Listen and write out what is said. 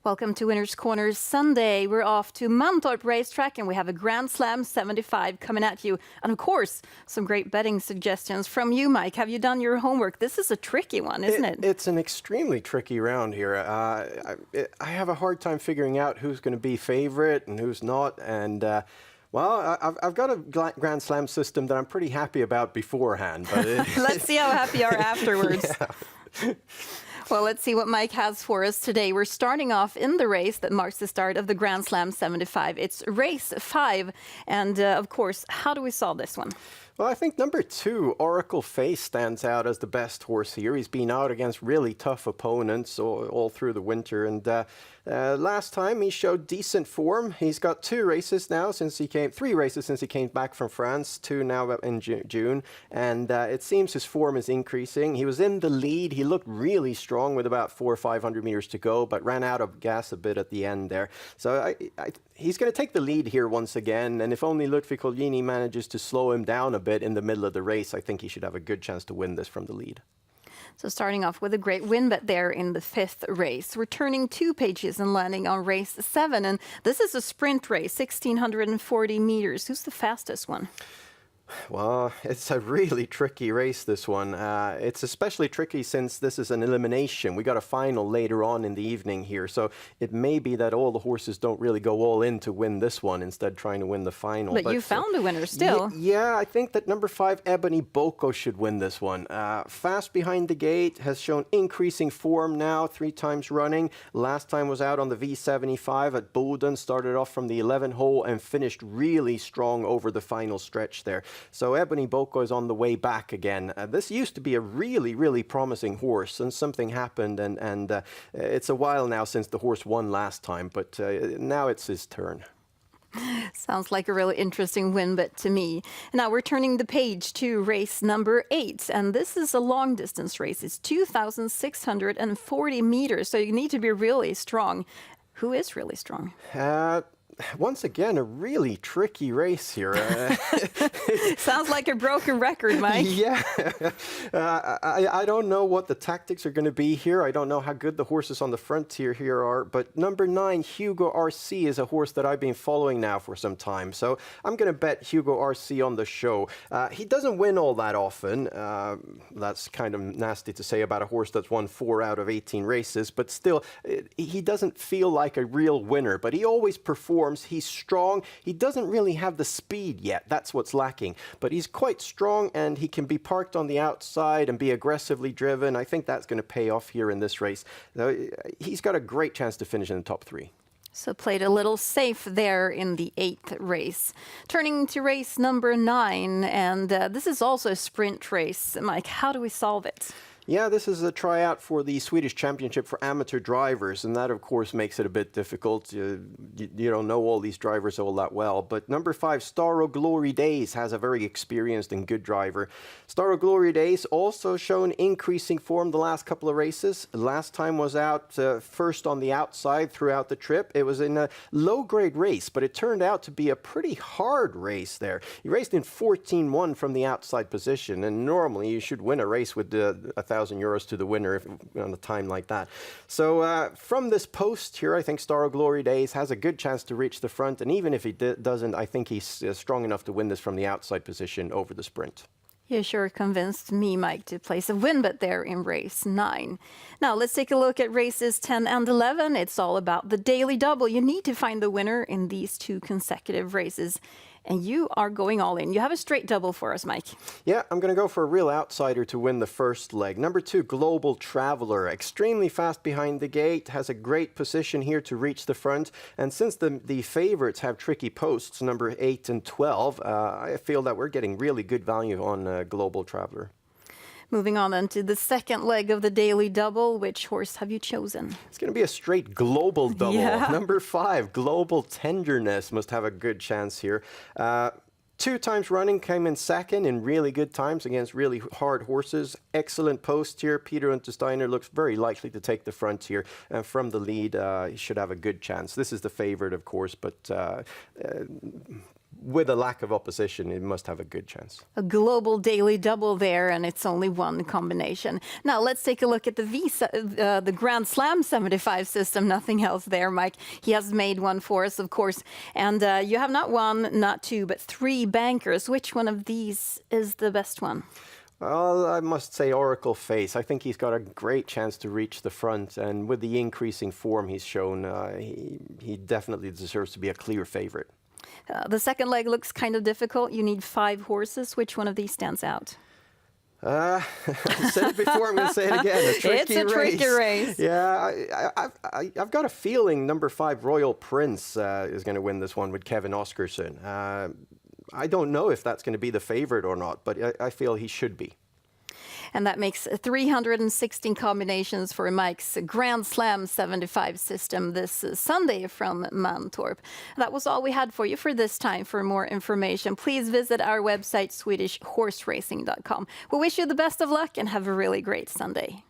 Welcome to Winners Corner Sunday. We're off to Mantorp Racetrack and we have a Grand Slam 75 coming at you. And of course, some great betting suggestions from you, Mike. Have you done your homework? This is a tricky one, isn't it? It's an extremely tricky round here. I have a hard time figuring out who's going to be favorite and who's not. And well, I've got a Grand Slam system that I'm pretty happy about beforehand. But Let's see how happy you are afterwards. Yeah. Well, let's see what Mike has for us today. We're starting off in the race that marks the start of the Grand Slam 75. It's race 5. And of course, how do we solve this one? Well, I think number 2, Oracle Face, stands out as the best horse here. He's been out against really tough opponents all through the winter. And last time he showed decent form. He's got 3 races since he came back from France, 2 now in June. And it seems his form is increasing. He was in the lead. He looked really strong with about 400 or 500 meters to go, but ran out of gas a bit at the end there. So he's going to take the lead here once again. And if only Ludwig Colgjini manages to slow him down a bit in the middle of the race, I think he should have a good chance to win this from the lead. So starting off with a great win bet there in the 5th race. We're turning 2 pages and landing on race 7. And this is a sprint race, 1,640 meters. Who's the fastest one? Well, it's a really tricky race, this one. It's especially tricky since this is an elimination. We got a final later on in the evening here, so it may be that all the horses don't really go all in to win this one, instead trying to win the final. But you found a winner still. Yeah, I think that number 5, Ebony Boko, should win this one. Fast behind the gate, has shown increasing form now 3 times running. Last time was out on the V75 at Boden, started off from the 11th hole and finished really strong over the final stretch there. So Ebony Boko is on the way back again. This used to be a really, really promising horse, and something happened, and it's a while now since the horse won last time, but now it's his turn. Sounds like a really interesting win bet to me. Now we're turning the page to race number 8, and this is a long distance race. It's 2,640 meters, so you need to be really strong. Who is really strong? Once again, a really tricky race here. Sounds like a broken record, Mike. Yeah. I don't know what the tactics are going to be here. I don't know how good the horses on the frontier here are. But number 9, Hugo RC, is a horse that I've been following now for some time. So I'm going to bet Hugo RC on the show. He doesn't win all that often. That's kind of nasty to say about a horse that's won 4 out of 18 races. But still, he doesn't feel like a real winner. But he always performs. He's strong. He doesn't really have the speed yet. That's what's lacking. But he's quite strong, and he can be parked on the outside and be aggressively driven. I think that's going to pay off here in this race. He's got a great chance to finish in the top 3. So played a little safe there in the 8th race. Turning to race number 9, and this is also a sprint race. Mike, how do we solve it? Yeah, this is a tryout for the Swedish Championship for amateur drivers, and that, of course, makes it a bit difficult. You don't know all these drivers all that well. But number 5, Star of Glory Days, has a very experienced and good driver. Star of Glory Days also shown increasing form the last couple of races. Last time was out first on the outside throughout the trip. It was in a low-grade race, but it turned out to be a pretty hard race there. He raced in 14-1 from the outside position, and normally you should win a race with €1,000 to the winner on a time like that. So from this post here, I think Star of Glory Days has a good chance to reach the front, and even if he doesn't, I think he's strong enough to win this from the outside position over the sprint. You sure convinced me, Mike, to place a win bet there in race 9. Now let's take a look at races 10 and 11. It's all about the daily double. You need to find the winner in these 2 consecutive races. And you are going all in. You have a straight double for us, Mike. Yeah, I'm going to go for a real outsider to win the first leg. Number 2, Global Traveler. Extremely fast behind the gate. Has a great position here to reach the front. And since the favorites have tricky posts, number 8 and 12, I feel that we're getting really good value on Global Traveler. Moving on then to the second leg of the daily double. Which horse have you chosen? It's going to be a straight global double. Yeah. Number 5, Global Tenderness, must have a good chance here. 2 times running, came in second in really good times against really hard horses. Excellent post here. Peter Untersteiner looks very likely to take the front here. And from the lead, he should have a good chance. This is the favorite, of course, but with a lack of opposition, it must have a good chance. A global daily double there, and it's only one combination. Now let's take a look at the Grand Slam 75 system. Nothing else there, Mike. He has made one for us, of course. And you have not one, not two, but three bankers. Which one of these is the best one? Well, I must say Oracle Face. I think he's got a great chance to reach the front, and with the increasing form he's shown, he definitely deserves to be a clear favorite. The second leg looks kind of difficult. You need 5 horses. Which one of these stands out? I said it before, I'm going to say it again. It's a tricky race. Yeah, I've got a feeling number 5, Royal Prince, is going to win this one with Kevin Oscarsson. I don't know if that's going to be the favorite or not, but I feel he should be. And that makes 316 combinations for Mike's Grand Slam 75 system this Sunday from Mantorp. That was all we had for you for this time. For more information, please visit our website, SwedishHorseRacing.com. We wish you the best of luck and have a really great Sunday.